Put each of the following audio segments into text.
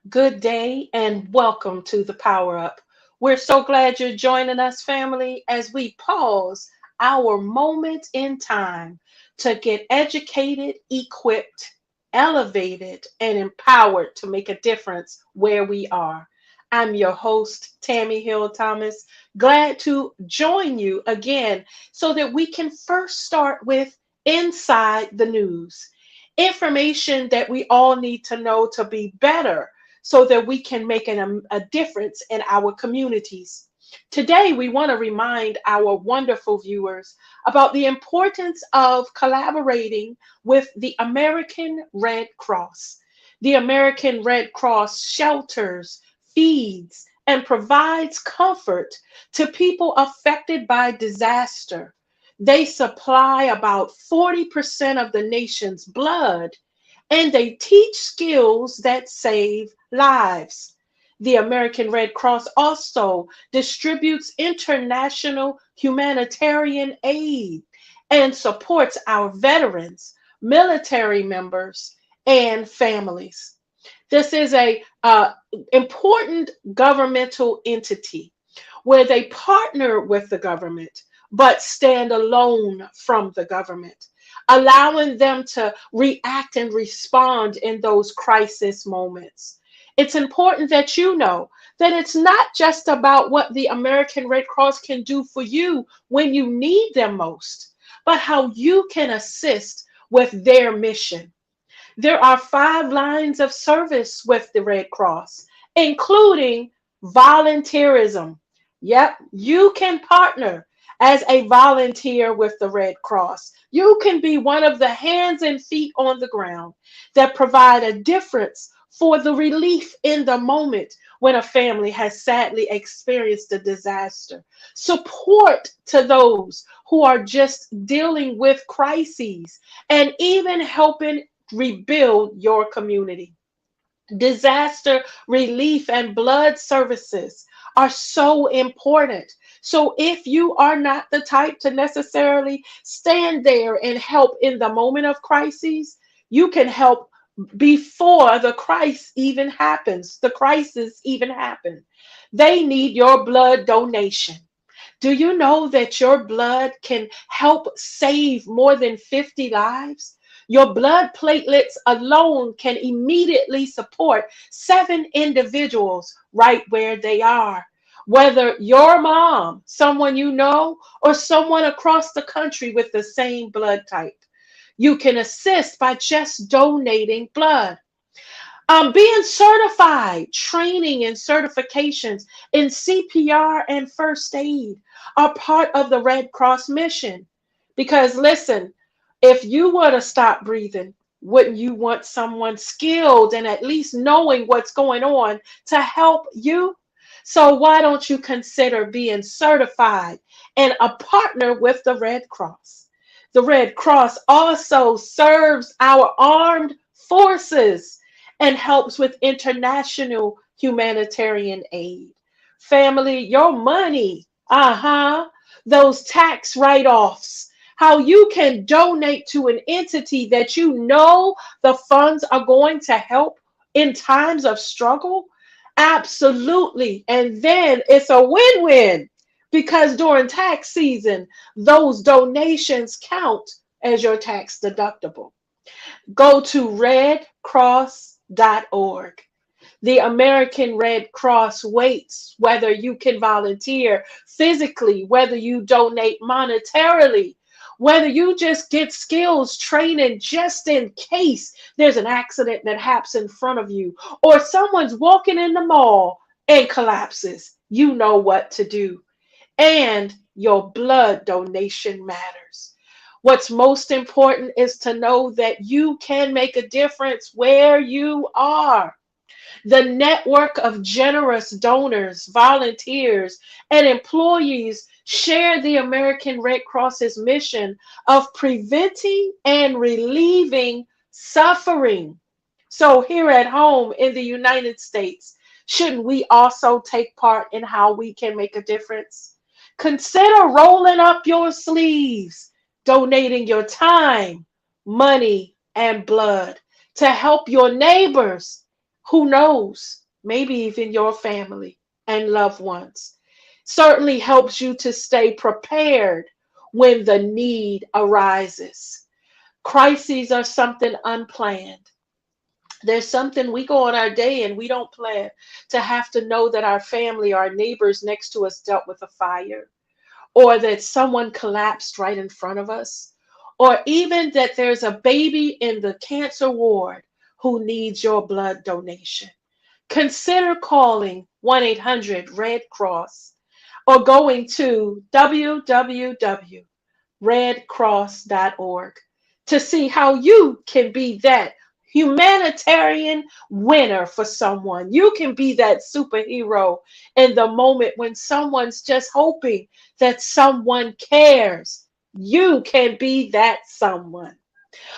Good day and welcome to the Power Up. We're so glad you're joining us, family, as we pause our moment in time to get educated, equipped, elevated, and empowered to make a difference where we are. I'm your host, Tami Hill Thomas. Glad to join you again so that we can first start with Inside the News. Information that we all need to know to be better so that we can make a difference in our communities. Today, we want to remind our wonderful viewers about the importance of collaborating with the American Red Cross. The American Red Cross shelters, feeds, and provides comfort to people affected by disaster. They supply about 40% of the nation's blood and they teach skills that save lives. The American Red Cross also distributes international humanitarian aid and supports our veterans, military members, and families. This is a important governmental entity where they partner with the government but stand alone from the government, allowing them to react and respond in those crisis moments. It's important that you know that it's not just about what the American Red Cross can do for you when you need them most, but how you can assist with their mission. There are 5 lines of service with the Red Cross, including volunteerism. Yep, you can partner as a volunteer with the Red Cross. You can be one of the hands and feet on the ground that provide a difference for the relief in the moment when a family has sadly experienced a disaster. Support to those who are just dealing with crises and even helping rebuild your community. Disaster relief and blood services are so important. So if you are not the type to necessarily stand there and help in the moment of crises, you can help before the crisis even happen. They need your blood donation. Do you know that your blood can help save more than 50 lives? Your blood platelets alone can immediately support 7 individuals right where they are. Whether your mom, someone you know, or someone across the country with the same blood type, you can assist by just donating blood. Being certified, training and certifications in CPR and first aid are part of the Red Cross mission. Because listen, if you were to stop breathing, wouldn't you want someone skilled and at least knowing what's going on to help you? So why don't you consider being certified and a partner with the Red Cross? The Red Cross also serves our armed forces and helps with international humanitarian aid. Family, your money, those tax write-offs, how you can donate to an entity that you know the funds are going to help in times of struggle. Absolutely. And then it's a win-win because during tax season, those donations count as your tax deductible. Go to redcross.org. The American Red Cross waits whether you can volunteer physically, whether you donate monetarily, whether you just get skills training just in case there's an accident that happens in front of you or someone's walking in the mall and collapses. You know what to do. And your blood donation matters. What's most important is to know that you can make a difference where you are. The network of generous donors, volunteers, and employees share the American Red Cross's mission of preventing and relieving suffering. So, here at home in the United States, shouldn't we also take part in how we can make a difference? Consider rolling up your sleeves, donating your time, money, and blood to help your neighbors Who knows? Maybe even your family and loved ones. Certainly helps you to stay prepared when the need arises. Crises are something unplanned. There's something we go on our day and we don't plan to have to know that our family, our neighbors next to us dealt with a fire, or that someone collapsed right in front of us, or even that there's a baby in the cancer ward who needs your blood donation. Consider calling 1 800 Red Cross or going to www.redcross.org to see how you can be that humanitarian winner for someone. You can be that superhero in the moment when someone's just hoping that someone cares. You can be that someone.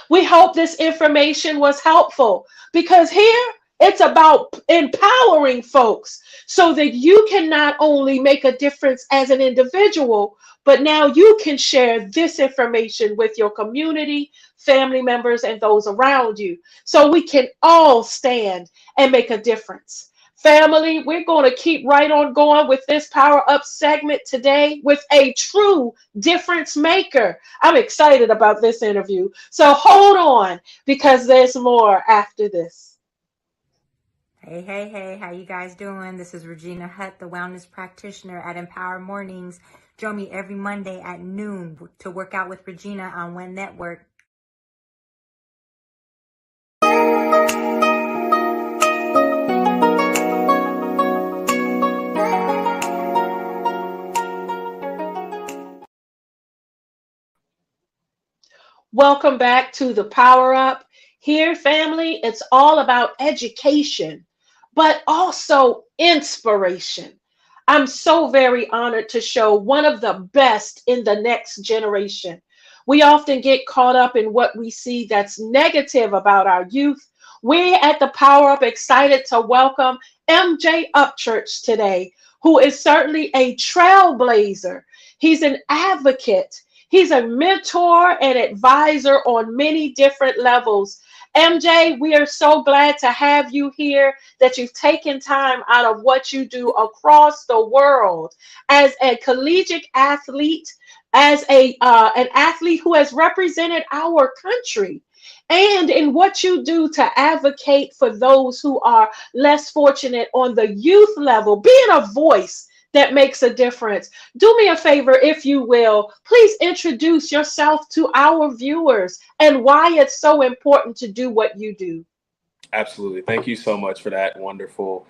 We hope this information was helpful because here it's about empowering folks so that you can not only make a difference as an individual, but now you can share this information with your community, family members, and those around you so we can all stand and make a difference. Family, we're going to keep right on going with this Power Up segment today with a true difference maker. I'm excited about this interview. So hold on because there's more after this. Hey, hey, hey, how you guys doing? This is Regina Hutt, the wellness practitioner at Empower Mornings. Join me every Monday at noon to work out with Regina on One Network. Welcome back to the Power Up. Here, family, it's all about education, but also inspiration. I'm so very honored to show one of the best in the next generation. We often get caught up in what we see that's negative about our youth. We're at the Power Up excited to welcome MJ Upchurch today, who is certainly a trailblazer. He's an advocate. He's a mentor and advisor on many different levels. MJ, we are so glad to have you here, that you've taken time out of what you do across the world as a collegiate athlete, as an athlete who has represented our country, and in what you do to advocate for those who are less fortunate on the youth level, being a voice that makes a difference. Do me a favor, if you will. Please introduce yourself to our viewers and why it's so important to do what you do. Absolutely. Thank you so much for that wonderful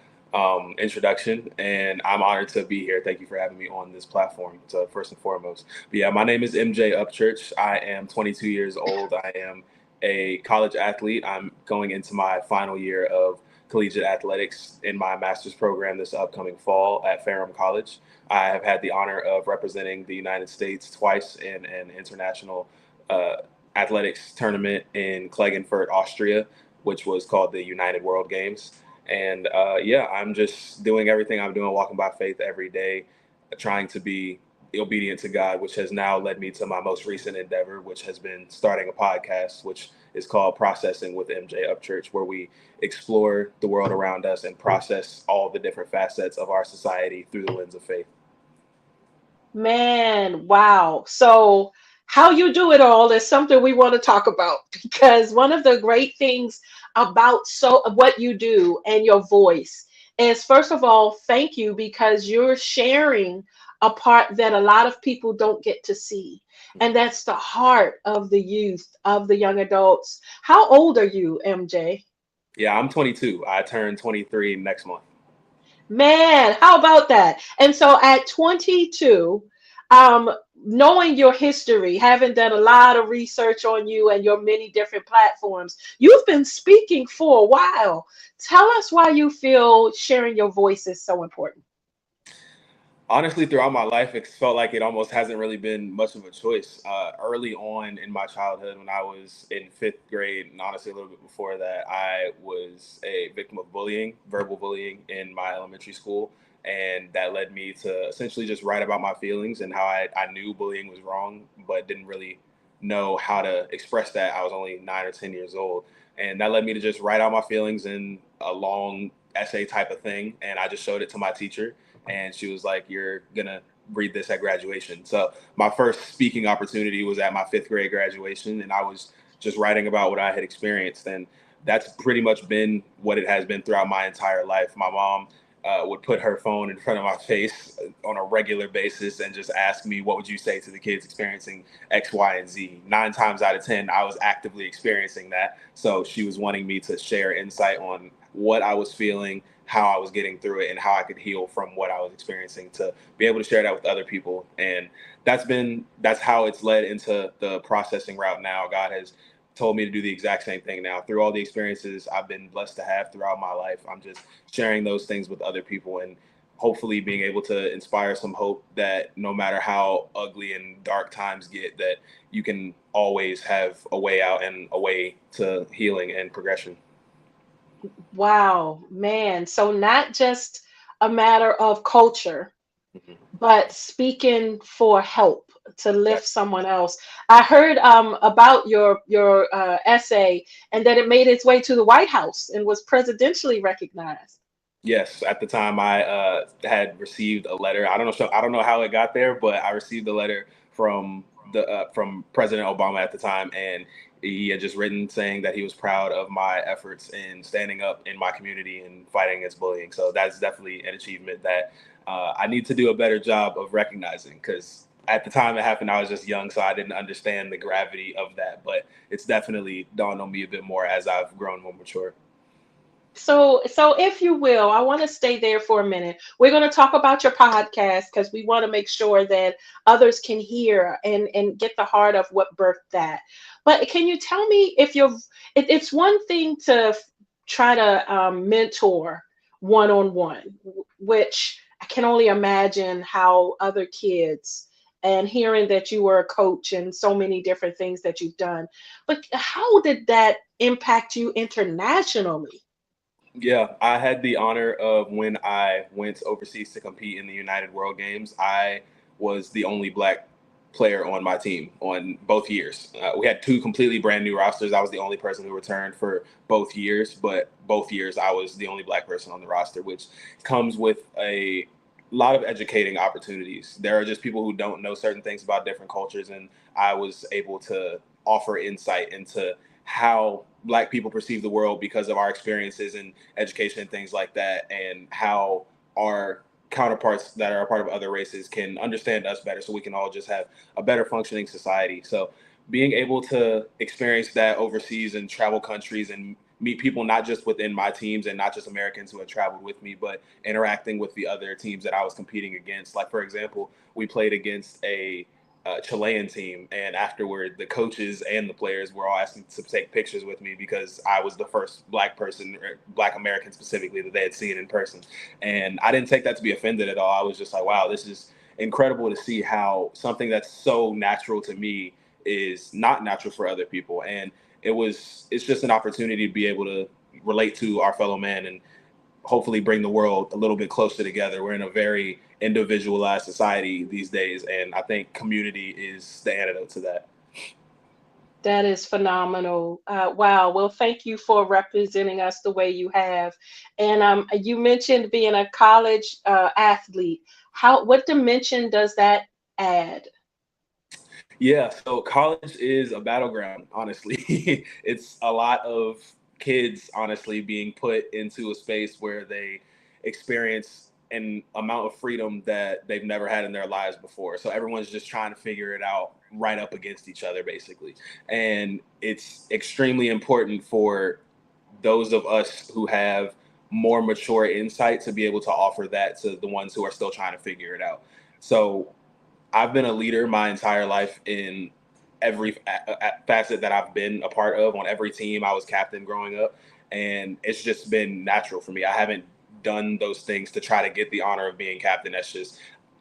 introduction. And I'm honored to be here. Thank you for having me on this platform, so first and foremost. But yeah, my name is MJ Upchurch. I am 22 years old. I am a college athlete. I'm going into my final year of collegiate athletics in my master's program this upcoming fall at Ferrum College. I have had the honor of representing the United States twice in an international uh, athletics tournament in Klagenfurt, Austria, which was called the United World Games. And yeah, I'm just doing everything I'm doing, walking by faith every day, trying to be obedient to God, which has now led me to my most recent endeavor, which has been starting a podcast, which is called Processing with MJ Upchurch, where we explore the world around us and process all the different facets of our society through the lens of faith. Man, wow. So, how you do it all is something we want to talk about because one of the great things about what you do and your voice is, first of all, thank you because you're sharing a part that a lot of people don't get to see. And that's the heart of the youth, of the young adults. How old are you, MJ? Yeah, I'm 22. I turn 23 next month. Man, how about that? And so at 22, um, knowing your history, having done a lot of research on you and your many different platforms, you've been speaking for a while. Tell us why you feel sharing your voice is so important. Honestly, throughout my life, it felt like it almost hasn't really been much of a choice. Early on in my childhood, when I was in fifth grade, and honestly a little bit before that, I was a victim of bullying, verbal bullying in my elementary school. And that led me to essentially just write about my feelings and how I knew bullying was wrong, but didn't really know how to express that. I was only 9 or 10 years old. And that led me to just write out my feelings and a long essay type of thing, and I just showed it to my teacher, and she was like, "You're gonna read this at graduation." So my first speaking opportunity was at my 5th grade graduation, and I was just writing about what I had experienced, and that's pretty much been what it has been throughout my entire life. My mom would put her phone in front of my face on a regular basis and just ask me, "What would you say to the kids experiencing X, Y, and Z?" 9 times out of 10, I was actively experiencing that. So she was wanting me to share insight on what I was feeling, how I was getting through it, and how I could heal from what I was experiencing, to be able to share that with other people. And that's how it's led into the processing route now. God has told me to do the exact same thing now. Through all the experiences I've been blessed to have throughout my life, I'm just sharing those things with other people, and hopefully being able to inspire some hope that no matter how ugly and dark times get, that you can always have a way out and a way to healing and progression. Wow, man. So not just a matter of culture, Mhm. but speaking for help to lift Exactly. someone else. I heard about your essay, and that it made its way to the White House and was presidentially recognized. Yes, at the time I had received a letter. I don't know how it got there, but I received a letter from President Obama at the time, and he had just written saying that he was proud of my efforts in standing up in my community and fighting against bullying. So that's definitely an achievement that I need to do a better job of recognizing, because at the time it happened, I was just young, so I didn't understand the gravity of that. But it's definitely dawned on me a bit more as I've grown more mature. So if you will, I want to stay there for a minute. We're going to talk about your podcast because we want to make sure that others can hear and get the heart of what birthed that. But can you tell me if it's one thing to try to mentor one on one, which I can only imagine how other kids, and hearing that you were a coach and so many different things that you've done. But how did that impact you internationally? Yeah, I had the honor of, when I went overseas to compete in the United World Games, I was the only black player on my team on both years. We had two completely brand new rosters. I was the only person who returned for both years, but both years I was the only black person on the roster, which comes with a lot of educating opportunities. There are just people who don't know certain things about different cultures, and I was able to offer insight into how black people perceive the world because of our experiences in education and things like that, and how our counterparts that are a part of other races can understand us better, so we can all just have a better functioning society. So being able to experience that overseas and travel countries and meet people not just within my teams and not just Americans who had traveled with me, but interacting with the other teams that I was competing against. Like, for example, we played against a Chilean team, and afterward, the coaches and the players were all asking to take pictures with me because I was the first black person, or black American specifically, that they had seen in person. And I didn't take that to be offended at all. I was just like, wow, this is incredible to see how something that's so natural to me is not natural for other people. And it's just an opportunity to be able to relate to our fellow man and hopefully bring the world a little bit closer together. We're in a very individualized society these days, and I think community is the antidote to that. That is phenomenal. Wow. Well, thank you for representing us the way you have. And you mentioned being a college athlete. What dimension does that add? Yeah, so college is a battleground, honestly. It's a lot of kids, honestly, being put into a space where they experience an amount of freedom that they've never had in their lives before. So everyone's just trying to figure it out right up against each other, basically. And it's extremely important for those of us who have more mature insight to be able to offer that to the ones who are still trying to figure it out. So I've been a leader my entire life in every facet that I've been a part of. On every team, I was captain growing up, and it's just been natural for me. I haven't done those things to try to get the honor of being captain. That's just,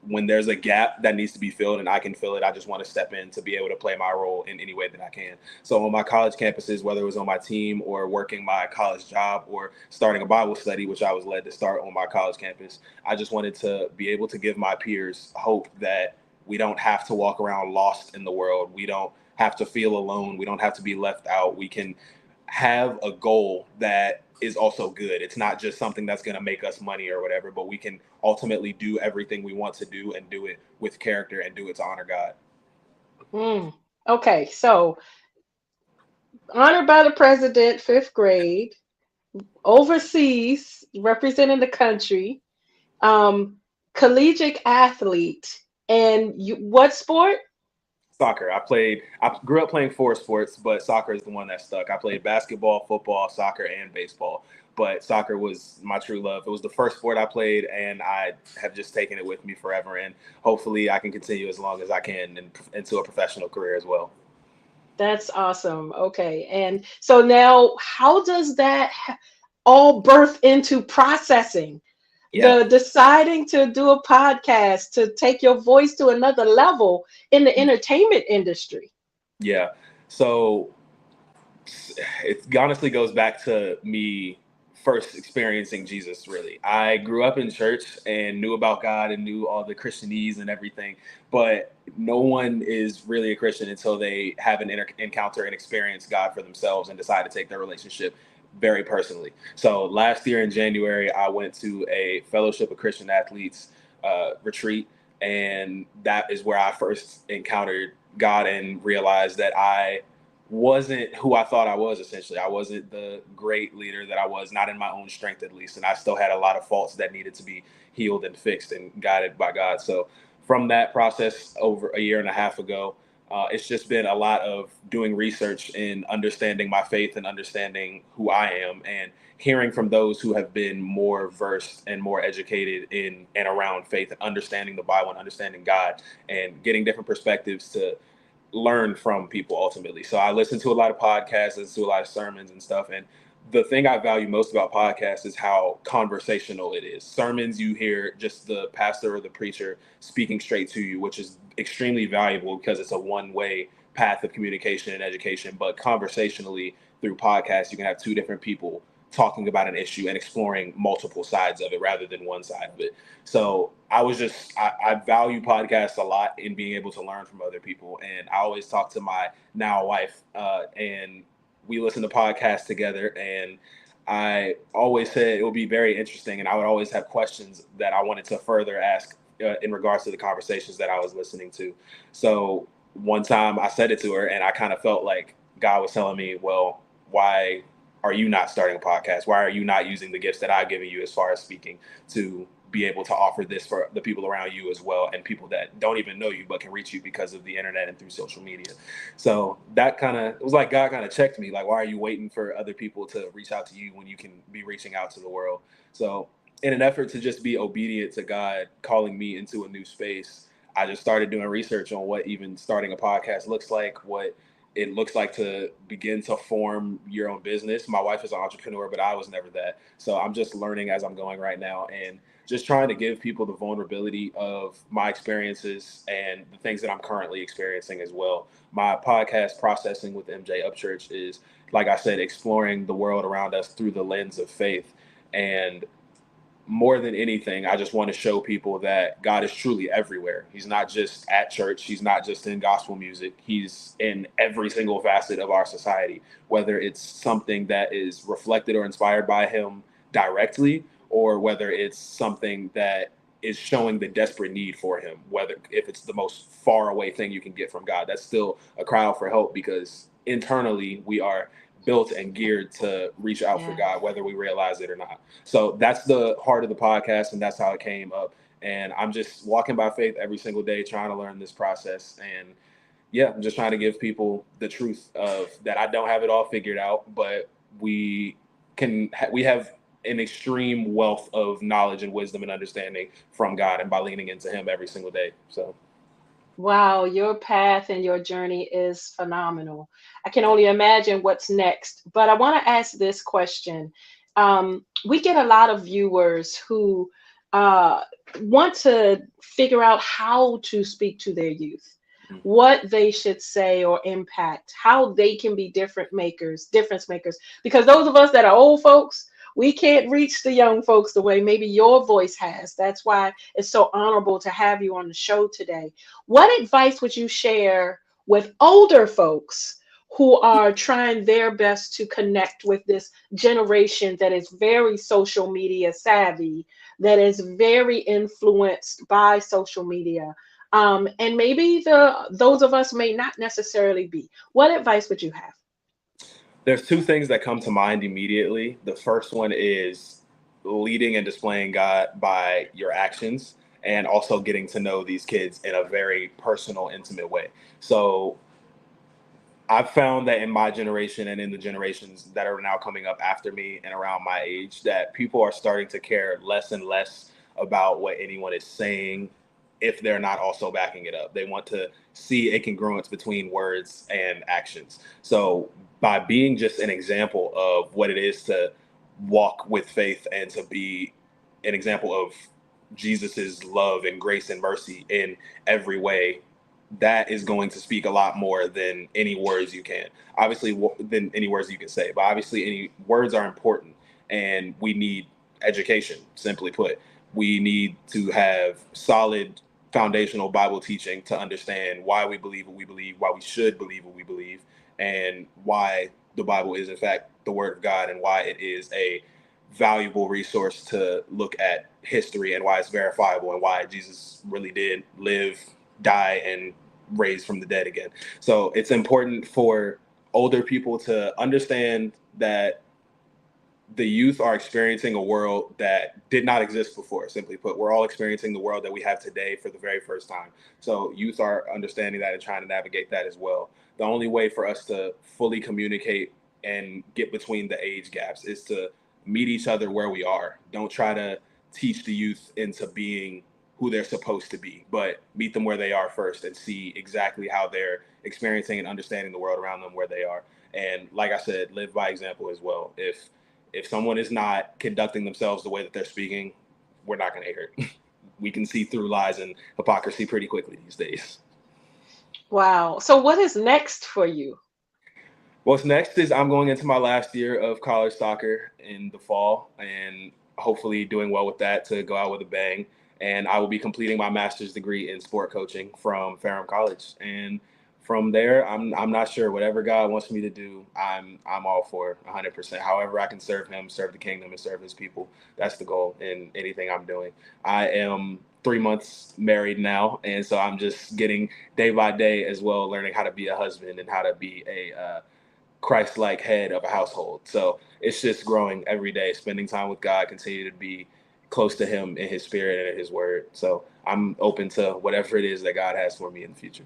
when there's a gap that needs to be filled and I can fill it, I just want to step in to be able to play my role in any way that I can. So on my college campuses, whether it was on my team or working my college job or starting a Bible study, which I was led to start on my college campus, I just wanted to be able to give my peers hope that we don't have to walk around lost in the world. We don't have to feel alone. We don't have to be left out. We can have a goal that is also good. It's not just something that's going to make us money or whatever, but we can ultimately do everything we want to do and do it with character and do it to honor God. Mm. Okay, so honored by the president, fifth grade, overseas, representing the country, um, collegiate athlete, and you, what sport? Soccer. I grew up playing four sports, but soccer is the one that stuck. I played basketball, football, soccer, and baseball. But soccer was my true love. It was the first sport I played, and I have just taken it with me forever. And hopefully, I can continue as long as I can into a professional career as well. That's awesome. Okay, and so now, how does that all birth into processing? Yeah, The deciding to do a podcast to take your voice to another level in the entertainment industry. yeah. So it honestly goes back to me first experiencing Jesus, really. I grew up in church and knew about God and knew all the Christianese and everything, but no one is really a Christian until they have an encounter and experience God for themselves and decide to take their relationship very personally. So last year in January, I went to a Fellowship of Christian Athletes retreat, and that is where I first encountered God and realized that I wasn't who I thought I was. Essentially, I wasn't the great leader that I was, not in my own strength at least, and I still had a lot of faults that needed to be healed and fixed and guided by God. So from that process over a year and a half ago, it's just been a lot of doing research and understanding my faith and understanding who I am, and hearing from those who have been more versed and more educated in and around faith and understanding the Bible and understanding God, and getting different perspectives to learn from people ultimately. So I listen to a lot of podcasts, listen to a lot of sermons and stuff. And the thing I value most about podcasts is how conversational it is. Sermons, you hear just the pastor or the preacher speaking straight to you, which is extremely valuable because it's a one-way path of communication and education. But conversationally, through podcasts, you can have two different people talking about an issue and exploring multiple sides of it rather than one side of it. So I value podcasts a lot in being able to learn from other people. And I always talk to my now wife, and we listen to podcasts together. And I always said it would be very interesting. And I would always have questions that I wanted to further ask in regards to the conversations that I was listening to. So one time I said it to her, and I kind of felt like God was telling me, well, why are you not starting a podcast? Why are you not using the gifts that I've given you as far as speaking to be able to offer this for the people around you as well, and people that don't even know you but can reach you because of the internet and through social media? So that kind of, it was like God kind of checked me, like, why are you waiting for other people to reach out to you when you can be reaching out to the world? So in an effort to just be obedient to God calling me into a new space, I just started doing research on what even starting a podcast looks like, what it looks like to begin to form your own business. My wife is an entrepreneur, but I was never that. So I'm just learning as I'm going right now, and just trying to give people the vulnerability of my experiences and the things that I'm currently experiencing as well. My podcast, Processing with MJ Upchurch, is, like I said, exploring the world around us through the lens of faith. And more than anything, I just want to show people that God is truly everywhere. He's not just at church. He's not just in gospel music. He's in every single facet of our society, whether it's something that is reflected or inspired by him directly, or whether it's something that is showing the desperate need for him, whether if it's the most far away thing you can get from God. That's still a cry out for help, because internally we are built and geared to reach out for Yeah. God, whether we realize it or not. So that's the heart of the podcast, and that's how it came up. And I'm just walking by faith every single day, trying to learn this process. And yeah, I'm just trying to give people the truth of that I don't have it all figured out, but we have an extreme wealth of knowledge and wisdom and understanding from God, and by leaning into him every single day. So Wow, your path and your journey is phenomenal. I can only imagine what's next. But I want to ask this question. We get a lot of viewers who uh, want to figure out how to speak to their youth, what they should say or impact, how they can be difference makers. Because those of us that are old folks, we can't reach the young folks the way maybe your voice has. That's why it's so honorable to have you on the show today. What advice would you share with older folks who are trying their best to connect with this generation that is very social media savvy, that is very influenced by social media. And maybe those of us may not necessarily be. What advice would you have? There's two things that come to mind immediately. The first one is leading and displaying God by your actions, and also getting to know these kids in a very personal, intimate way. So I've found that in my generation and in the generations that are now coming up after me and around my age, that people are starting to care less and less about what anyone is saying if they're not also backing it up. They want to see a congruence between words and actions. So by being just an example of what it is to walk with faith and to be an example of Jesus's love and grace and mercy in every way, that is going to speak a lot more than any words you can. Obviously, than any words you can say, but obviously, any words are important, and we need education. Simply put, we need to have solid foundational Bible teaching to understand why we believe what we believe, why we should believe what we believe, and why the Bible is, in fact, the Word of God, and why it is a valuable resource to look at history, and why it's verifiable, and why Jesus really did live, die, and raised from the dead again. So it's important for older people to understand that the youth are experiencing a world that did not exist before. Simply put, we're all experiencing the world that we have today for the very first time. So youth are understanding that and trying to navigate that as well. The only way for us to fully communicate and get between the age gaps is to meet each other where we are. Don't try to teach the youth into being who they're supposed to be, but meet them where they are first and see exactly how they're experiencing and understanding the world around them where they are. And like I said, live by example as well. If someone is not conducting themselves the way that they're speaking, we're not going to hear it. We can see through lies and hypocrisy pretty quickly these days. Wow. So, what is next for you? What's next is I'm going into my last year of college soccer in the fall, and hopefully doing well with that to go out with a bang. And I will be completing my master's degree in sport coaching from Ferrum College. And from there, I'm not sure. Whatever God wants me to do, I'm all for 100%. However I can serve Him, serve the kingdom, and serve His people. That's the goal in anything I'm doing. I am 3 months married now, and so I'm just getting day by day as well, learning how to be a husband and how to be a Christ-like head of a household. So it's just growing every day, spending time with God, continue to be close to Him in His spirit and in His word. So I'm open to whatever it is that God has for me in the future.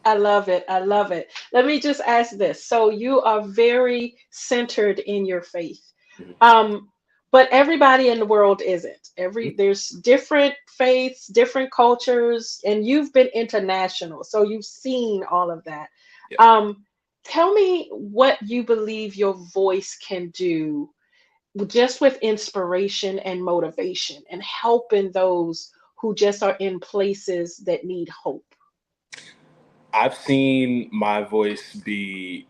I love it. I love it. Let me just ask this. So, you are very centered in your faith. Mhm. Um, but everybody in the world isn't. There's different faiths, different cultures, and you've been international, so you've seen all of that. Yeah. Um, Tell me what you believe your voice can do just with inspiration and motivation and helping those who just are in places that need hope. I've seen my voice be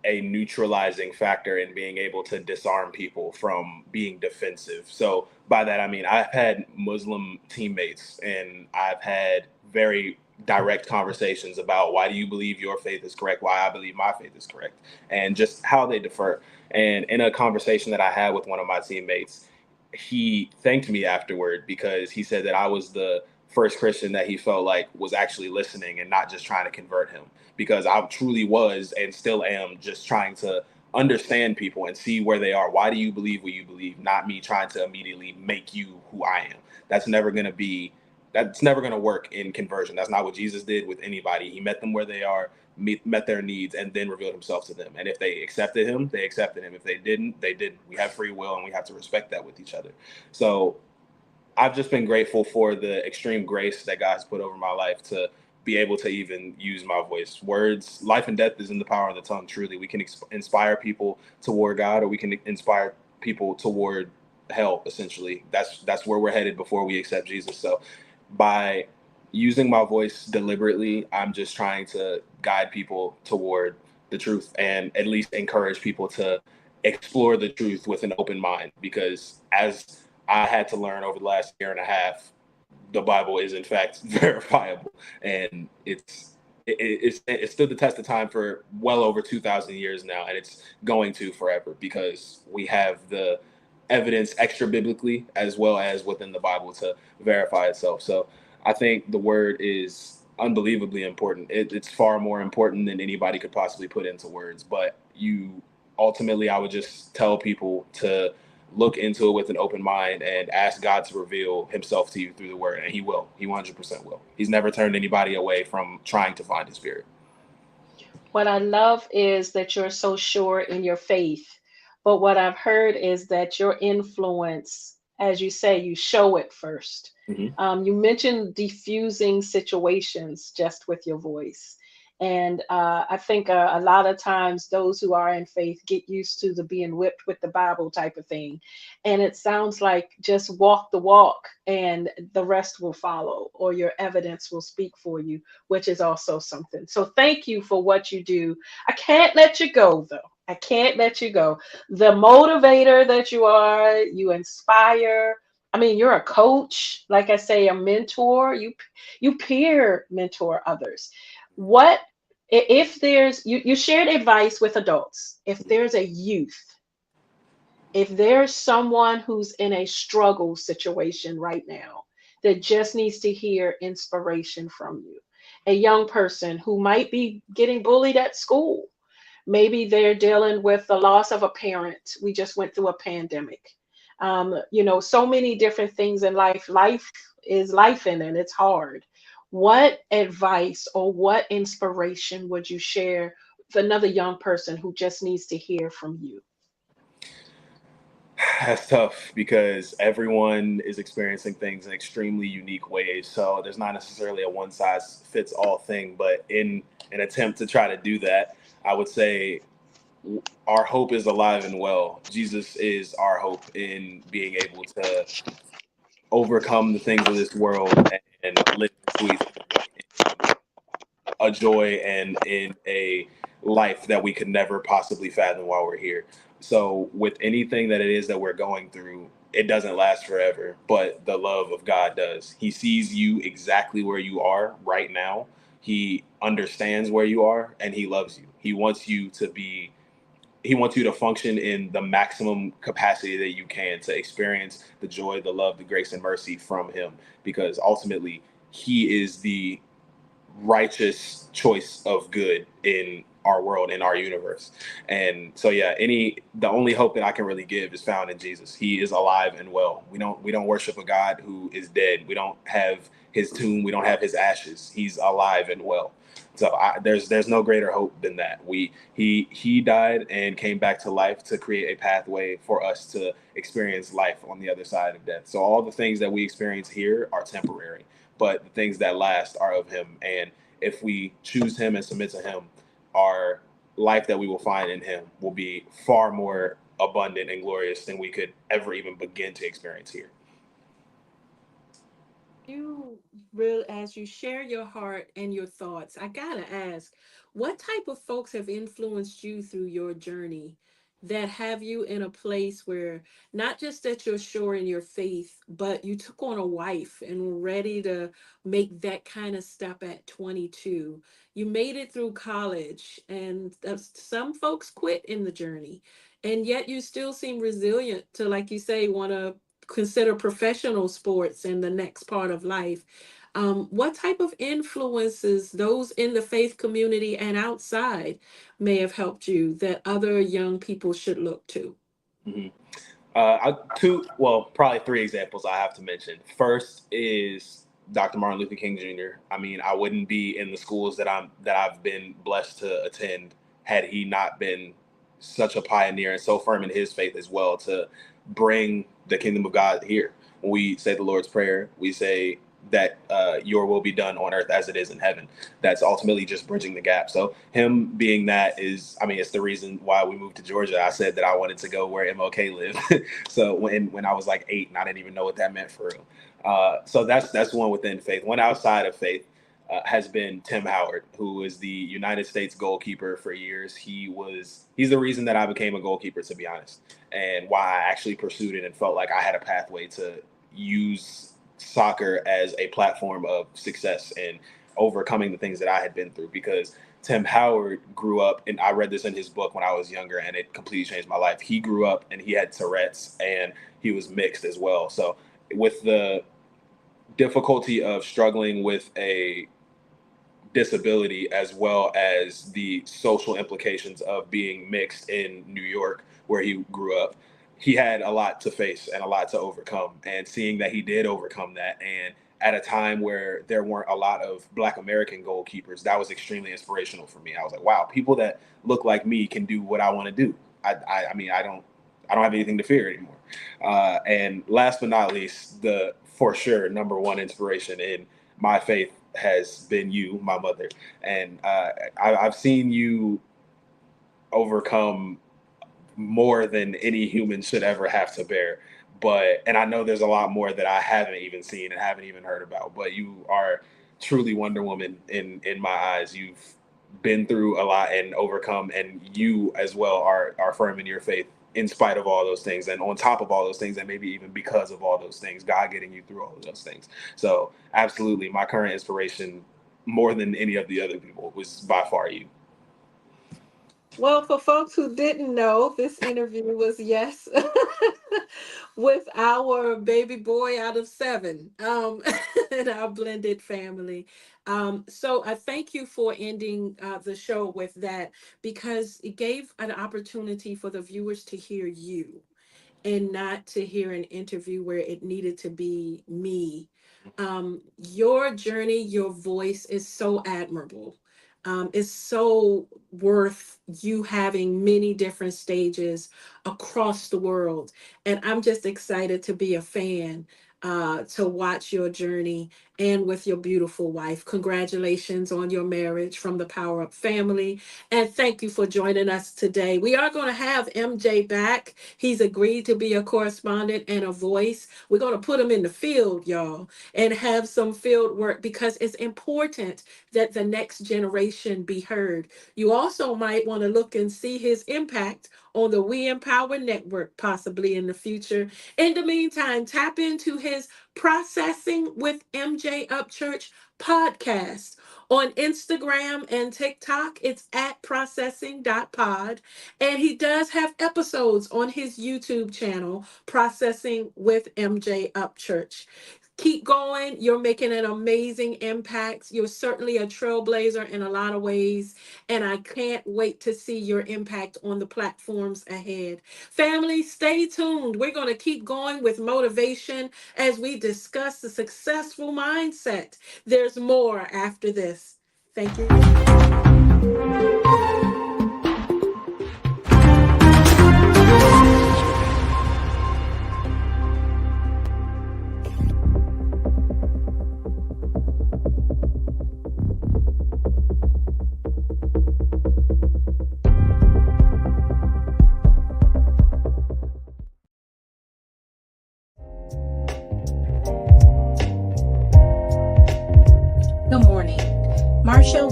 a neutralizing factor in being able to disarm people from being defensive. So by that I mean I've had Muslim teammates and I've had very direct conversations about why do you believe your faith is correct, why I believe my faith is correct, and just how they differ. And in a conversation that I had with one of my teammates, he thanked me afterward because he said that I was the first Christian that he felt like was actually listening and not just trying to convert him, because I truly was and still am just trying to understand people and see where they are. Why do you believe what you believe? Not me trying to immediately make you who I am. That's never going to be, that's never going to work in conversion. That's not what Jesus did with anybody. He met them where they are, met their needs, and then revealed himself to them. And if they accepted him, they accepted him. If they didn't, they didn't. We have free will and we have to respect that with each other. So I've just been grateful for the extreme grace that God has put over my life to be able to even use my voice. Words, life and death is in the power of the tongue. Truly, we can inspire people toward God, or we can inspire people toward hell. Essentially, that's where we're headed before we accept Jesus. So, by using my voice deliberately, I'm just trying to guide people toward the truth and at least encourage people to explore the truth with an open mind. Because as I had to learn over the last year and a half, the Bible is in fact verifiable, and it stood the test of time for well over 2,000 years now, and it's going to forever because we have the evidence extra biblically as well as within the Bible to verify itself. So I think the word is unbelievably important. It's far more important than anybody could possibly put into words. But ultimately, I would just tell people to look into it with an open mind and ask God to reveal himself to you through the word. And he will. He 100% will. He's never turned anybody away from trying to find his spirit. What I love is that you're so sure in your faith. But what I've heard is that your influence, as you say, you show it first. Mm-hmm. You mentioned diffusing situations just with your voice. And I think a lot of times those who are in faith get used to the being whipped with the Bible type of thing. And it sounds like just walk the walk and the rest will follow, or your evidence will speak for you, which is also something. So thank you for what you do. I can't let you go, though. I can't let you go. The motivator that you are, you inspire. I mean, you're a coach, like I say, a mentor. You peer mentor others. What if there's you shared advice with adults? If there's a youth, if there's someone who's in a struggle situation right now that just needs to hear inspiration from you, a young person who might be getting bullied at school, maybe they're dealing with the loss of a parent. We just went through a pandemic. So many different things in life. Life is life and it's hard. What advice or what inspiration would you share with another young person who just needs to hear from you? That's tough because everyone is experiencing things in extremely unique ways. So there's not necessarily a one size fits all thing. But in an attempt to try to do that, I would say our hope is alive and well. Jesus is our hope in being able to overcome the things of this world and live sweet a joy and in a life that we could never possibly fathom while we're here. So with anything that it is that we're going through, it doesn't last forever, but the love of God does. He sees you exactly where you are right now. He understands where you are and he loves you. He wants you to function in the maximum capacity that you can to experience the joy, the love, the grace and mercy from him, because ultimately he is the righteous choice of good in our world, in our universe. And so yeah, the only hope that I can really give is found in Jesus. He is alive and well. We don't worship a God who is dead. We don't have his tomb, we don't have his ashes. He's alive and well. So there's no greater hope than that. He died and came back to life to create a pathway for us to experience life on the other side of death. So all the things that we experience here are temporary, but the things that last are of him. And if we choose him and submit to him, our life that we will find in him will be far more abundant and glorious than we could ever even begin to experience here. You really, as you share your heart and your thoughts, I gotta ask, what type of folks have influenced you through your journey that have you in a place where not just that you're sure in your faith, but you took on a wife and were ready to make that kind of step at 22? You made it through college, and some folks quit in the journey, and yet you still seem resilient to, like you say, want to consider professional sports in the next part of life. What type of influences those in the faith community and outside may have helped you that other young people should look to? Mhm. Probably three examples I have to mention. First is Dr. Martin Luther King Jr. I mean, I wouldn't be in the schools that I've been blessed to attend had he not been such a pioneer and so firm in his faith as well to bring the kingdom of God here. When we say the Lord's Prayer, we say that your will be done on earth as it is in heaven. That's ultimately just bridging the gap. So him being that is, I mean, it's the reason why we moved to Georgia. I said that I wanted to go where MLK lived. So when I was like 8 and I didn't even know what that meant for real. So that's one within faith. One outside of faith has been Tim Howard, who is the United States goalkeeper for years. He's the reason that I became a goalkeeper, to be honest, and why I actually pursued it and felt like I had a pathway to use soccer as a platform of success and overcoming the things that I had been through, because Tim Howard grew up, and I read this in his book when I was younger, and it completely changed my life. He grew up and he had Tourette's, and he was mixed as well. So with the difficulty of struggling with a disability, as well as the social implications of being mixed in New York, where he grew up, he had a lot to face and a lot to overcome. And seeing that he did overcome that, and at a time where there weren't a lot of Black American goalkeepers, that was extremely inspirational for me. I was like, wow, people that look like me can do what I want to do. I mean, I don't have anything to fear anymore. And last but not least, the for sure number one inspiration in my faith has been you, my mother. And I've seen you overcome more than any human should ever have to bear. And I know there's a lot more that I haven't even seen and haven't even heard about, but you are truly Wonder Woman in my eyes. You've been through a lot and overcome, and you as well are firm in your faith in spite of all those things, and on top of all those things, and maybe even because of all those things, God getting you through all of those things. So absolutely, my current inspiration, more than any of the other people, was by far you. Well, for folks who didn't know, this interview was, yes, with our baby boy out of 7 in our blended family. So I thank you for ending the show with that, because it gave an opportunity for the viewers to hear you and not to hear an interview where it needed to be me. Your journey, your voice is so admirable. Is so worth you having many different stages across the world. And I'm just excited to be a fan, to watch your journey, and with your beautiful wife. Congratulations on your marriage from the Power Up family. And thank you for joining us today. We are going to have MJ back. He's agreed to be a correspondent and a voice. We're going to put him in the field, y'all, and have some field work, because it's important that the next generation be heard. You also might want to look and see his impact on the We Empower Network, possibly in the future. In the meantime, tap into his Processing with MJ Upchurch podcast on Instagram and TikTok. It's at processing.pod. And he does have episodes on his YouTube channel, Processing with MJ Upchurch. Keep going. You're making an amazing impact. You're certainly a trailblazer in a lot of ways. And I can't wait to see your impact on the platforms ahead. Family, stay tuned. We're going to keep going with motivation as we discuss the successful mindset. There's more after this. Thank you.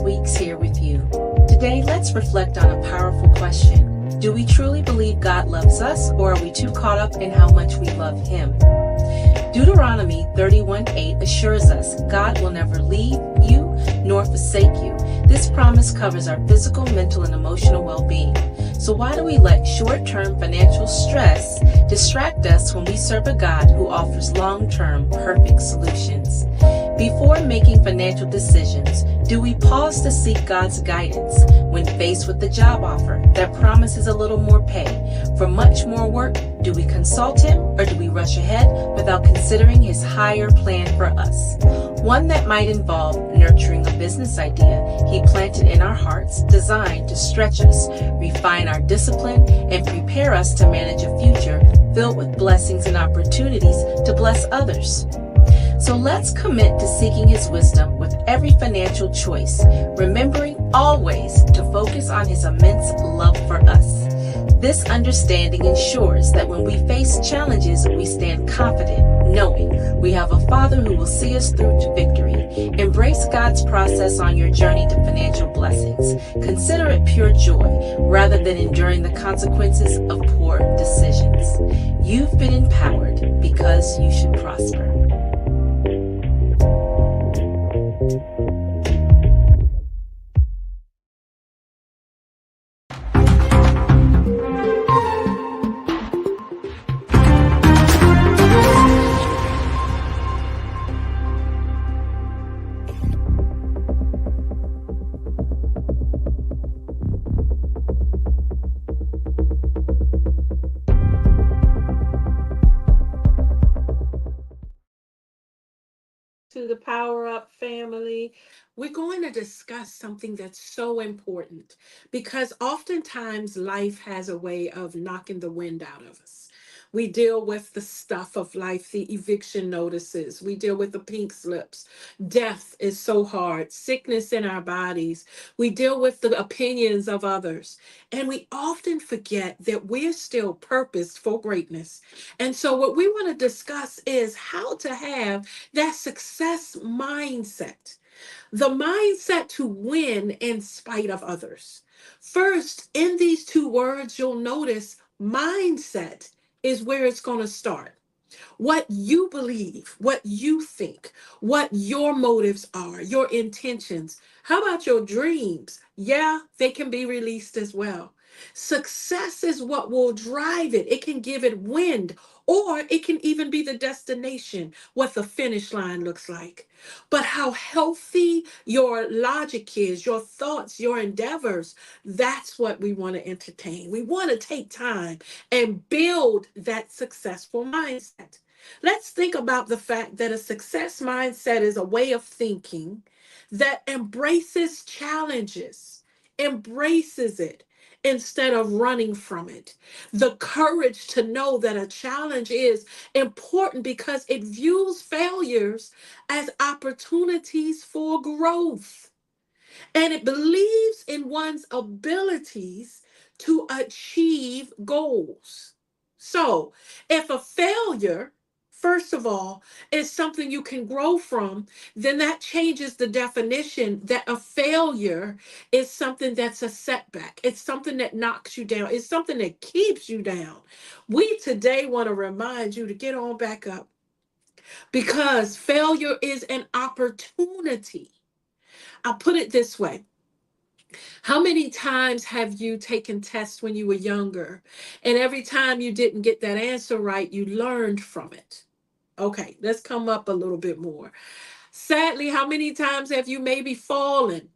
Weeks here with you. Today, let's reflect on a powerful question. Do we truly believe God loves us, or are we too caught up in how much we love Him? Deuteronomy 31:8 assures us God will never leave you nor forsake you. This promise covers our physical, mental, and emotional well-being. So why do we let short-term financial stress distract us when we serve a God who offers long-term perfect solutions? Before making financial decisions, do we pause to seek God's guidance when faced with the job offer that promises a little more pay? For much more work, do we consult Him, or do we rush ahead without considering His higher plan for us? One that might involve nurturing a business idea He planted in our hearts, designed to stretch us, refine our discipline, and prepare us to manage a future filled with blessings and opportunities to bless others. So let's commit to seeking His wisdom with every financial choice, remembering always to focus on His immense love for us. This understanding ensures that when we face challenges, we stand confident, knowing we have a Father who will see us through to victory. Embrace God's process on your journey to financial blessings. Consider it pure joy, rather than enduring the consequences of poor decisions. You've been empowered because you should prosper. to the Power Up family. We're going to discuss something that's so important because oftentimes life has a way of knocking the wind out of us. We deal with the stuff of life, the eviction notices. We deal with the pink slips. Death is so hard, sickness in our bodies. We deal with the opinions of others. And we often forget that we're still purposed for greatness. And so, what we want to discuss is how to have that success mindset, the mindset to win in spite of others. First, in these two words, you'll notice mindset is where it's going to start. What you believe, what you think, what your motives are, your intentions. How about your dreams? Yeah, they can be released as well. Success is what will drive it. It can give it wind, or it can even be the destination, what the finish line looks like. But how healthy your logic is, your thoughts, your endeavors, that's what we want to entertain. We want to take time and build that successful mindset. Let's think about the fact that a success mindset is a way of thinking that embraces challenges, embraces it instead of running from it. The courage to know that a challenge is important because it views failures as opportunities for growth, and it believes in one's abilities to achieve goals. So, if a failure, first of all, is something you can grow from, then that changes the definition that a failure is something that's a setback. It's something that knocks you down, it's something that keeps you down. We today want to remind you to get on back up because failure is an opportunity. I'll put it this way. How many times have you taken tests when you were younger, and every time you didn't get that answer right, you learned from it? Okay, let's come up a little bit more. Sadly, how many times have you maybe fallen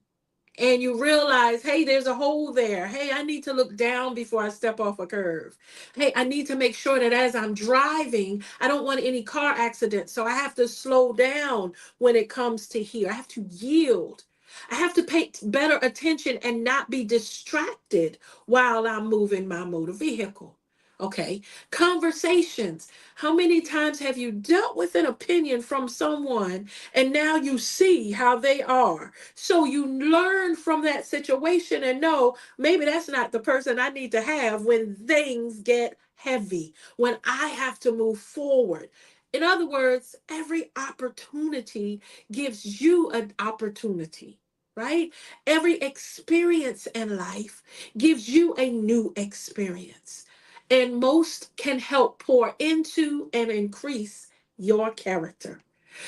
and you realize, hey, there's a hole there. Hey, I need to look down before I step off a curve. Hey, I need to make sure that as I'm driving, I don't want any car accidents. So I have to slow down when it comes to here. I have to yield. I have to pay better attention and not be distracted while I'm moving my motor vehicle. Okay, conversations. How many times have you dealt with an opinion from someone and now you see how they are? So you learn from that situation and know maybe that's not the person I need to have when things get heavy, when I have to move forward. In other words, every opportunity gives you an opportunity, right? Every experience in life gives you a new experience. And most can help pour into and increase your character.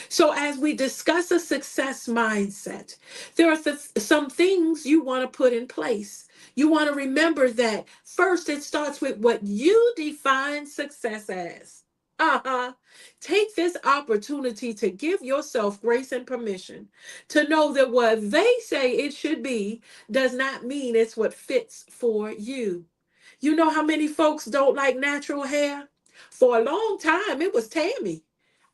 So, as we discuss a success mindset, there are some things you want to put in place. You want to remember that first, it starts with what you define success as. Uh-huh. Take this opportunity to give yourself grace and permission to know that what they say it should be does not mean it's what fits for you. You know how many folks don't like natural hair? For a long time, it was Tammy.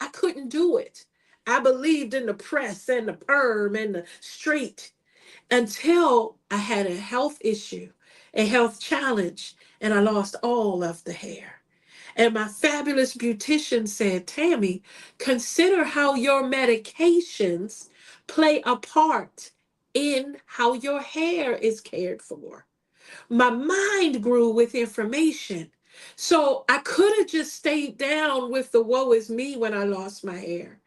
I couldn't do it. I believed in the press and the perm and the straight until I had a health issue, a health challenge, and I lost all of the hair. And my fabulous beautician said, Tammy, consider how your medications play a part in how your hair is cared for. My mind grew with information. So I could have just stayed down with the woe is me when I lost my hair.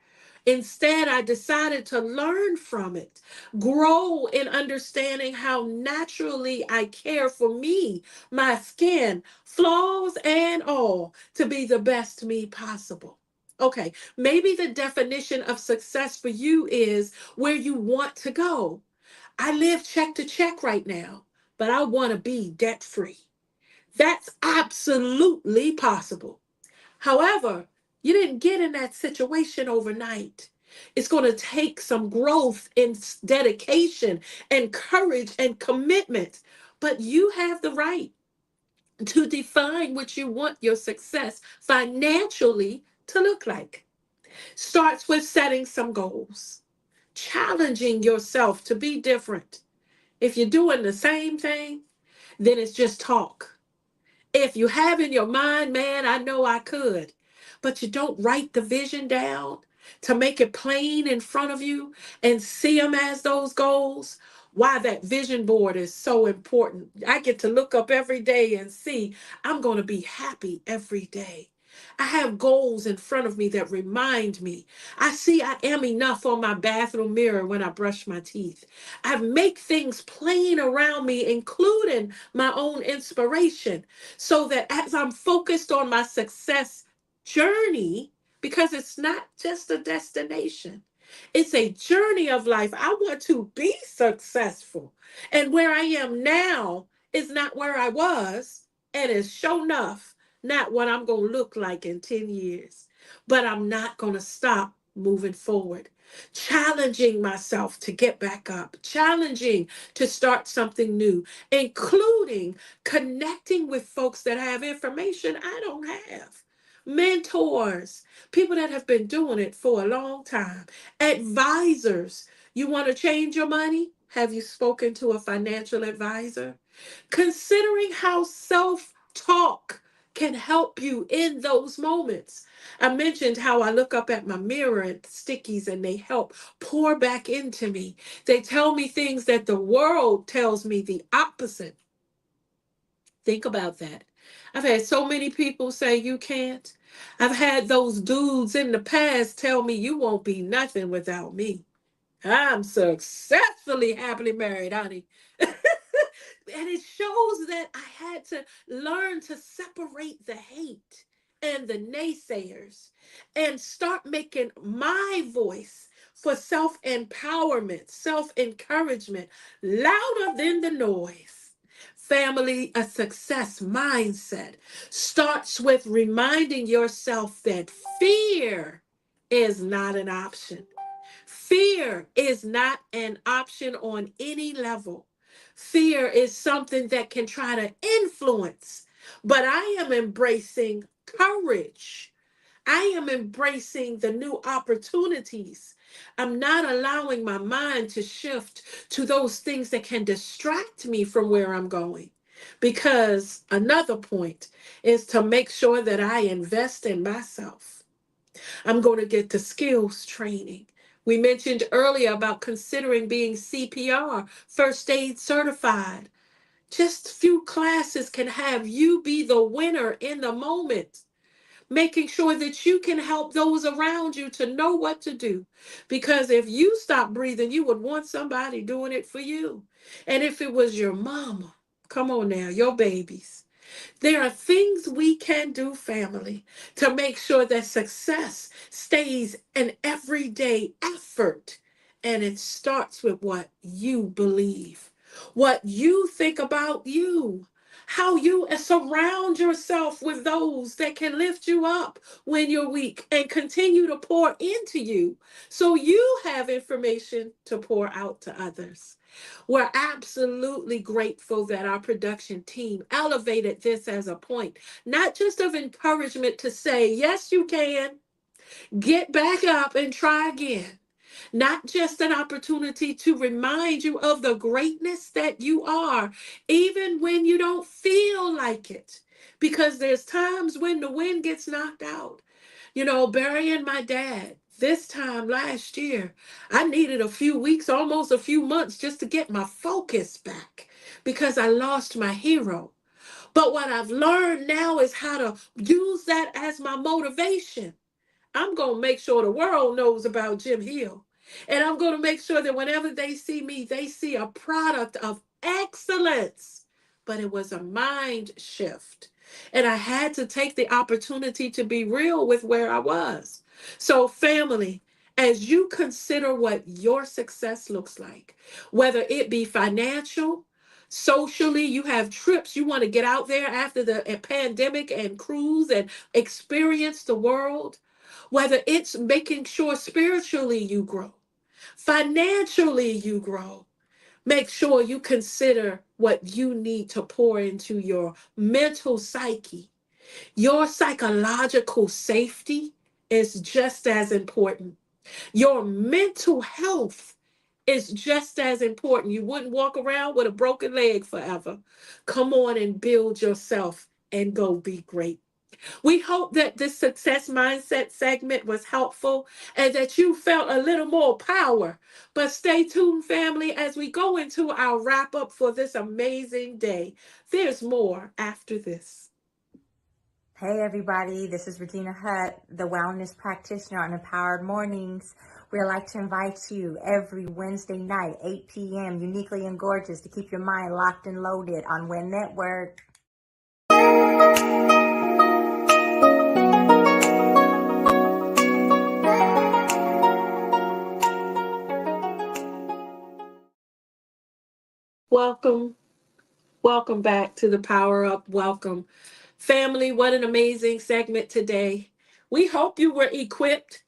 Instead, I decided to learn from it, grow in understanding how naturally I care for me, my skin, flaws and all, to be the best me possible. Okay, maybe the definition of success for you is where you want to go. I live check to check right now, but I want to be debt free. That's absolutely possible. However, you didn't get in that situation overnight. It's going to take some growth and dedication and courage and commitment. But you have the right to define what you want your success financially to look like. Starts with setting some goals, challenging yourself to be different. If you're doing the same thing, then it's just talk. If you have in your mind, man, I know I could, but you don't write the vision down to make it plain in front of you and see them as those goals, why that vision board is so important. I get to look up every day and see I'm going to be happy every day. I have goals in front of me that remind me. I see I am enough on my bathroom mirror when I brush my teeth. I make things plain around me, including my own inspiration, so that as I'm focused on my success journey, because it's not just a destination, it's a journey of life. I want to be successful. And where I am now is not where I was, and it's sure enough not what I'm going to look like in 10 years. But I'm not going to stop moving forward, challenging myself to get back up, challenging to start something new, including connecting with folks that have information I don't have, mentors, people that have been doing it for a long time, advisors. You want to change your money? Have you spoken to a financial advisor? Considering how self talk can help you in those moments. I mentioned how I look up at my mirror and stickies and they help pour back into me. They tell me things that the world tells me the opposite. Think about that. I've had so many people say you can't. I've had those dudes in the past tell me you won't be nothing without me. I'm successfully happily married, honey. And it shows that I had to learn to separate the hate and the naysayers and start making my voice for self empowerment, self encouragement louder than the noise. Family, a success mindset starts with reminding yourself that fear is not an option. Fear is not an option on any level. Fear is something that can try to influence, but I am embracing courage. I am embracing the new opportunities. I'm not allowing my mind to shift to those things that can distract me from where I'm going. Because another point is to make sure that I invest in myself. I'm going to get the skills training. We mentioned earlier about considering being CPR, first aid certified. Just few classes can have you be the winner in the moment, making sure that you can help those around you to know what to do. Because if you stop breathing, you would want somebody doing it for you. And if it was your mama, come on now, your babies. There are things we can do, family, to make sure that success stays an everyday effort. And it starts with what you believe, what you think about you, how you surround yourself with those that can lift you up when you're weak and continue to pour into you so you have information to pour out to others. We're absolutely grateful that our production team elevated this as a point, not just of encouragement to say, yes, you can, get back up and try again. Not just an opportunity to remind you of the greatness that you are, even when you don't feel like it. Because there's times when the wind gets knocked out. You know, burying my dad this time last year, I needed a few weeks, almost a few months, just to get my focus back because I lost my hero. But what I've learned now is how to use that as my motivation. I'm going to make sure the world knows about Jim Hill. And I'm going to make sure that whenever they see me, they see a product of excellence. But it was a mind shift. And I had to take the opportunity to be real with where I was. So, family, as you consider what your success looks like, whether it be financial, socially, you have trips, you want to get out there after the pandemic and cruise and experience the world, whether it's making sure spiritually you grow, financially you grow, make sure you consider what you need to pour into your mental psyche, your psychological safety, is just as important. Your mental health is just as important. You wouldn't walk around with a broken leg forever. Come on and build yourself and go be great. We hope that this success mindset segment was helpful and that you felt a little more power. But stay tuned, family, as we go into our wrap up for this amazing day. There's more after this. Hey everybody, this is Regina Hutt, the wellness practitioner on Empowered Mornings. We'd like to invite you every Wednesday night, 8 p.m., uniquely and gorgeous, to keep your mind locked and loaded on WIN Network. Welcome. Welcome back to the Power Up. Welcome. Family, what an amazing segment today. We hope you were equipped,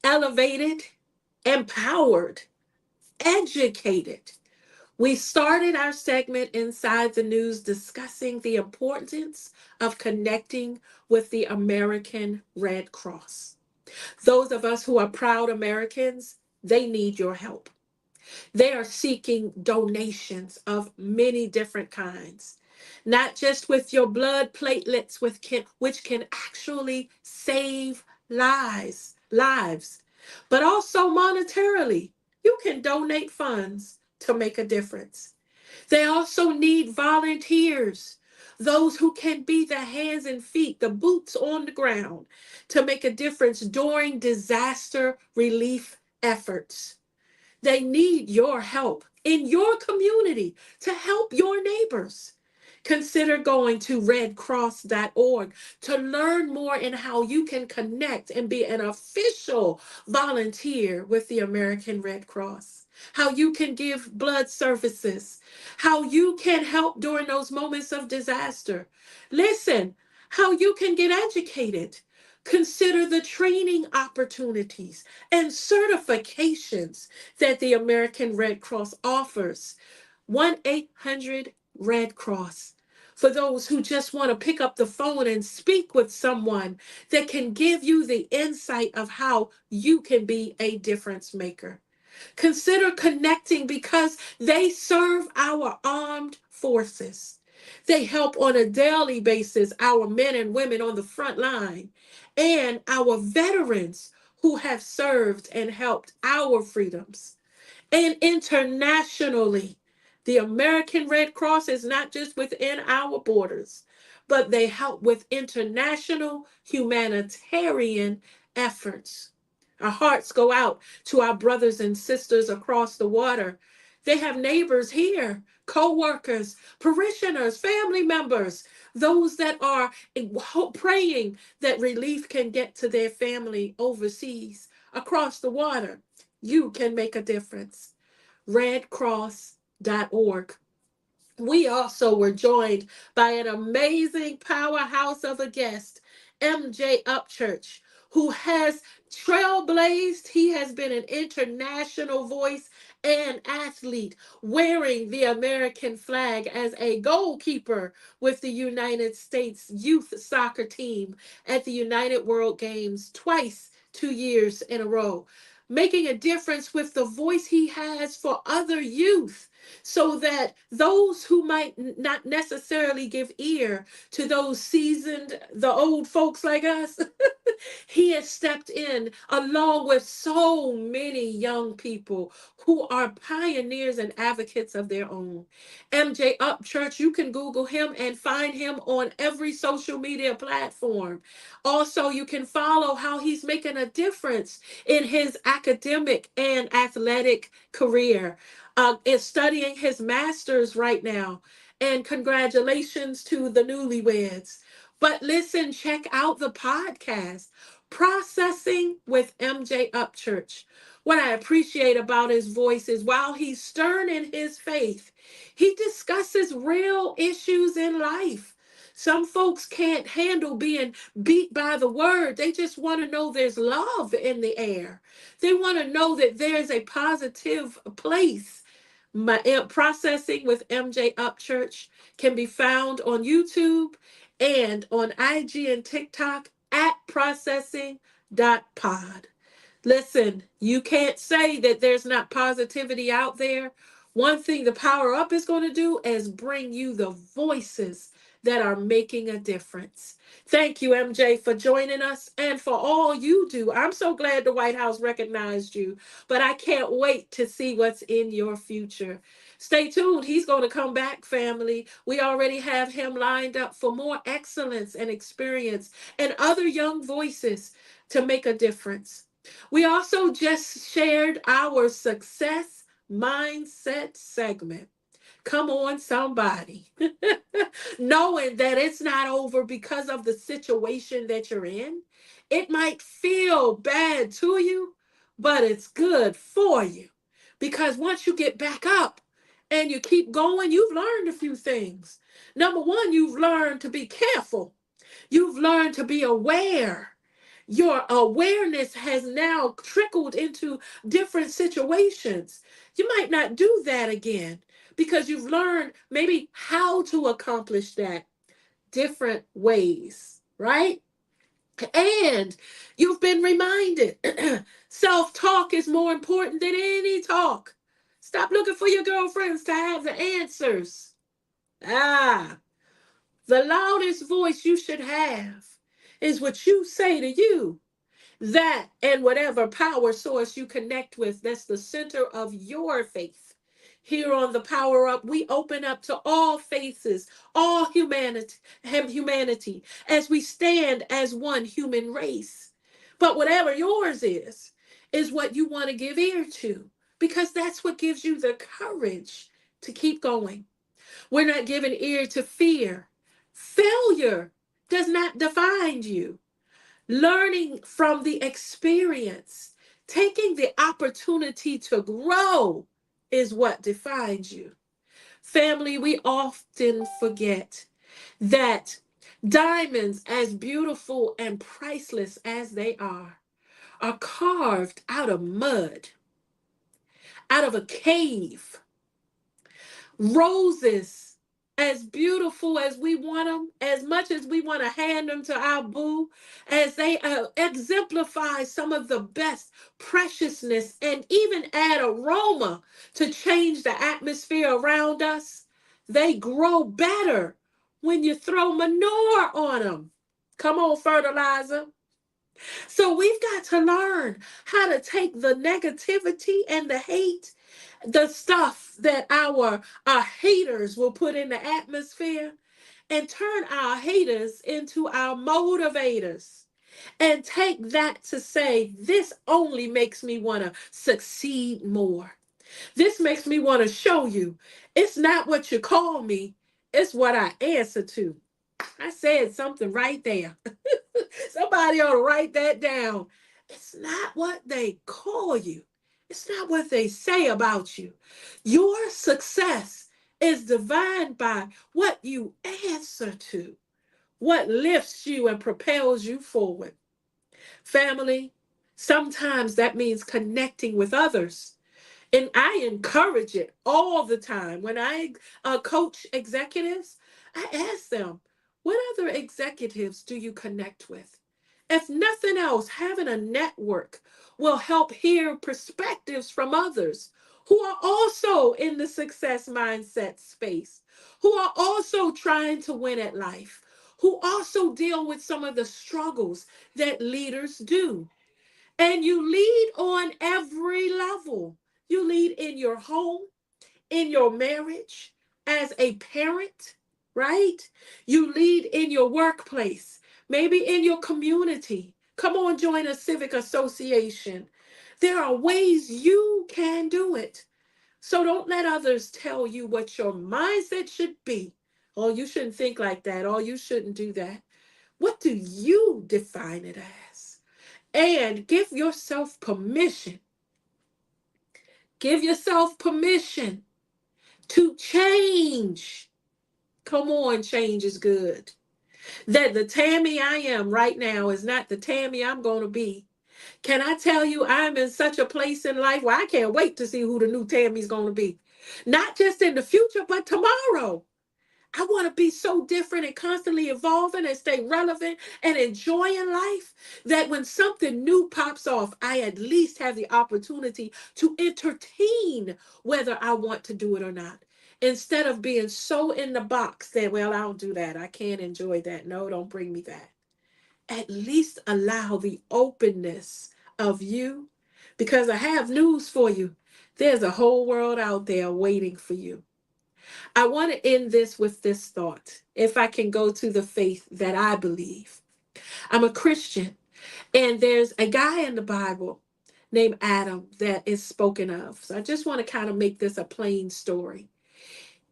elevated, empowered, educated. We started our segment Inside the News discussing the importance of connecting with the American Red Cross. Those of us who are proud Americans, they need your help. They are seeking donations of many different kinds, not just with your blood platelets, which can actually save lives, but also monetarily. You can donate funds to make a difference. They also need volunteers, those who can be the hands and feet, the boots on the ground, to make a difference during disaster relief efforts. They need your help in your community to help your neighbors. Consider going to redcross.org to learn more in how you can connect and be an official volunteer with the American Red Cross. How you can give blood services, how you can help during those moments of disaster. Listen, how you can get educated. Consider the training opportunities and certifications that the American Red Cross offers. 1-800 Red Cross. For those who just want to pick up the phone and speak with someone that can give you the insight of how you can be a difference maker. Consider connecting because they serve our armed forces. They help on a daily basis our men and women on the front line and our veterans who have served and helped our freedoms. And internationally, the American Red Cross is not just within our borders, but they help with international humanitarian efforts. Our hearts go out to our brothers and sisters across the water. They have neighbors here, co-workers, parishioners, family members, those that are praying that relief can get to their family overseas, across the water. You can make a difference. Redcross.org. We also were joined by an amazing powerhouse of a guest, MJ Upchurch, who has trailblazed. He has been an international voice and athlete, wearing the American flag as a goalkeeper with the United States youth soccer team at the United World Games twice, 2 years in a row, making a difference with the voice he has for other youth so that those who might not necessarily give ear to those seasoned, the old folks like us, he has stepped in along with so many young people who are pioneers and advocates of their own. MJ Upchurch, you can Google him and find him on every social media platform. Also, you can follow how he's making a difference in his academic and athletic career. Is studying his master's right now. And congratulations to the newlyweds. But listen, check out the podcast, Processing with MJ Upchurch. What I appreciate about his voice is while he's stern in his faith, he discusses real issues in life. Some folks can't handle being beat by the word. They just want to know there's love in the air. They want to know that there's a positive place. My Processing with MJ Upchurch can be found on YouTube and on IG and TikTok at Processing Pod. Listen, you can't say that there's not positivity out there. One thing the Power Up is going to do is bring you the voices that are making a difference. Thank you, MJ, for joining us and for all you do. I'm so glad the White House recognized you, but I can't wait to see what's in your future. Stay tuned. He's going to come back, family. We already have him lined up for more excellence and experience and other young voices to make a difference. We also just shared our success mindset segment. Come on, somebody. Knowing that it's not over because of the situation that you're in. It might feel bad to you, but it's good for you. Because once you get back up and you keep going, you've learned a few things. Number one, you've learned to be careful, you've learned to be aware. Your awareness has now trickled into different situations. You might not do that again because you've learned maybe how to accomplish that different ways, right? And you've been reminded self talk is more important than any talk. Stop looking for your girlfriends to have the answers. Ah, the loudest voice you should have is what you say to you. That and whatever power source you connect with, that's the center of your faith. Here on the Power Up, we open up to all faiths, all humanity, as we stand as one human race. But whatever yours is what you want to give ear to, because that's what gives you the courage to keep going. We're not giving ear to fear. Failure does not define you. Learning from the experience, taking the opportunity to grow is what defines you. Family, we often forget that diamonds, as beautiful and priceless as they are carved out of mud, out of a cave. Roses, as beautiful as we want them, as much as we want to hand them to our boo, as they exemplify some of the best preciousness and even add aroma to change the atmosphere around us, they grow better when you throw manure on them. Come on, fertilizer. So we've got to learn how to take the negativity and the hate, the stuff that our haters will put in the atmosphere, and turn our haters into our motivators, and take that to say, this only makes me want to succeed more. This makes me want to show you it's not what you call me, it's what I answer to. I said something right there. Somebody ought to write that down. It's not what they call you, it's not what they say about you. Your success is defined by what you answer to, what lifts you and propels you forward. Family, sometimes that means connecting with others. And I encourage it all the time. When I coach executives, I ask them, what other executives do you connect with? If nothing else, having a network will help hear perspectives from others who are also in the success mindset space, who are also trying to win at life, who also deal with some of the struggles that leaders do. And you lead on every level. You lead in your home, in your marriage, as a parent, right? You lead in your workplace, maybe in your community. Come on, join a civic association. There are ways you can do it. So don't let others tell you what your mindset should be. Oh, you shouldn't think like that. Oh, you shouldn't do that. What do you define it as? And give yourself permission. Give yourself permission to change. Come on, change is good. That the Tami I am right now is not the Tami I'm going to be. Can I tell you, I'm in such a place in life where I can't wait to see who the new Tami's going to be. Not just in the future, but tomorrow. I want to be so different and constantly evolving and stay relevant and enjoying life that when something new pops off, I at least have the opportunity to entertain whether I want to do it or not. Instead of being so in the box that, well, I don't do that. I can't enjoy that. No, don't bring me that. At least allow the openness of you, because I have news for you. There's a whole world out there waiting for you. I want to end this with this thought. If I can go to the faith that I believe, I'm a Christian, and there's a guy in the Bible named Adam that is spoken of. So I just want to kind of make this a plain story.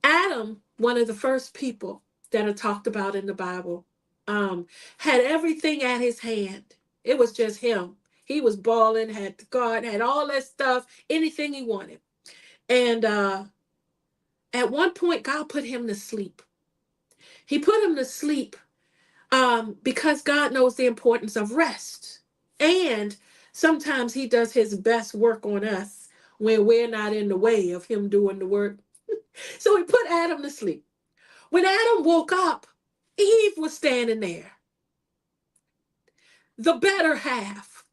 Adam, one of the first people that are talked about in the Bible, had everything at his hand. It was just him. He was balling, had God, had all that stuff, anything he wanted. And at one point, God put him to sleep. He put him to sleep because God knows the importance of rest. And sometimes he does his best work on us when we're not in the way of him doing the work. So he put Adam to sleep. When Adam woke up, Eve was standing there, the better half.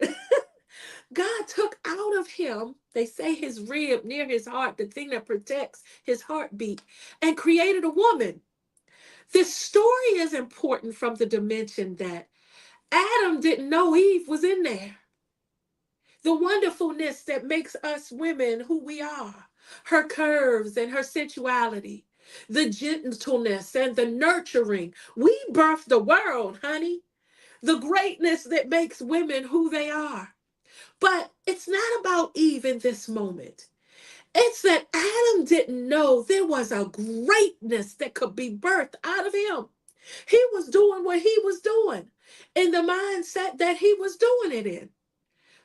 God took out of him, they say, his rib near his heart, the thing that protects his heartbeat, and created a woman. This story is important from the dimension that Adam didn't know Eve was in there. The wonderfulness that makes us women who we are, her curves and her sensuality, the gentleness and the nurturing. We birthed the world, honey. The greatness that makes women who they are. But it's not about Eve in this moment. It's that Adam didn't know there was a greatness that could be birthed out of him. He was doing what he was doing in the mindset that he was doing it in.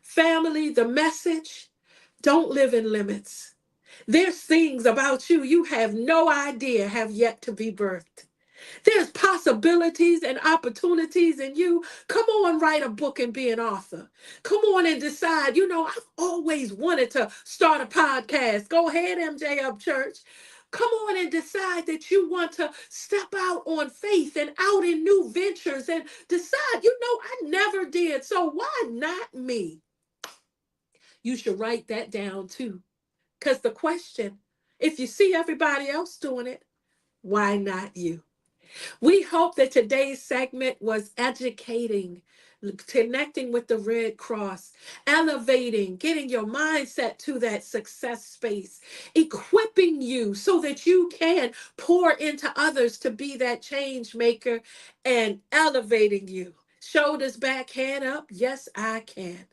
Family, the message: don't live in limits. There's things about you you have no idea have yet to be birthed. There's possibilities and opportunities in you. Come on, write a book and be an author. Come on and decide, I've always wanted to start a podcast. Go ahead, MJ Upchurch. Come on and decide that you want to step out on faith and out in new ventures and decide, I never did. So why not me? You should write that down too. Because the question, if you see everybody else doing it, why not you? We hope that today's segment was educating, connecting with the Red Cross, elevating, getting your mindset to that success space, equipping you so that you can pour into others to be that change maker, and elevating you. Shoulders back, head up. Yes, I can.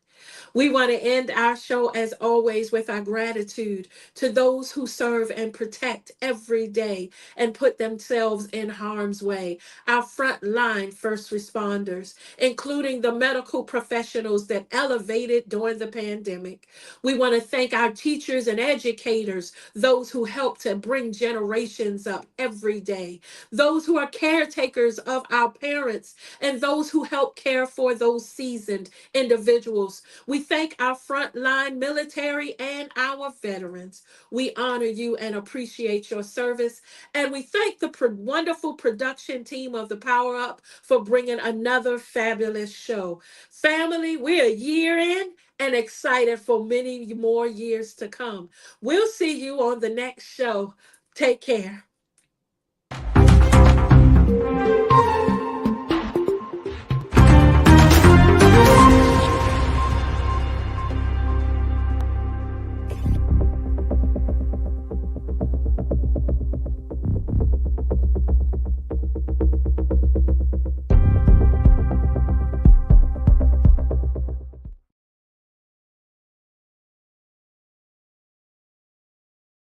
We want to end our show, as always, with our gratitude to those who serve and protect every day and put themselves in harm's way. Our frontline first responders, including the medical professionals that elevated during the pandemic. We want to thank our teachers and educators, those who help to bring generations up every day, those who are caretakers of our parents, and those who help care for those seasoned individuals. We thank our frontline military and our veterans. We honor you and appreciate your service. And we thank the wonderful production team of the Power Up for bringing another fabulous show. Family, we're a year in and excited for many more years to come. We'll see you on the next show. Take care.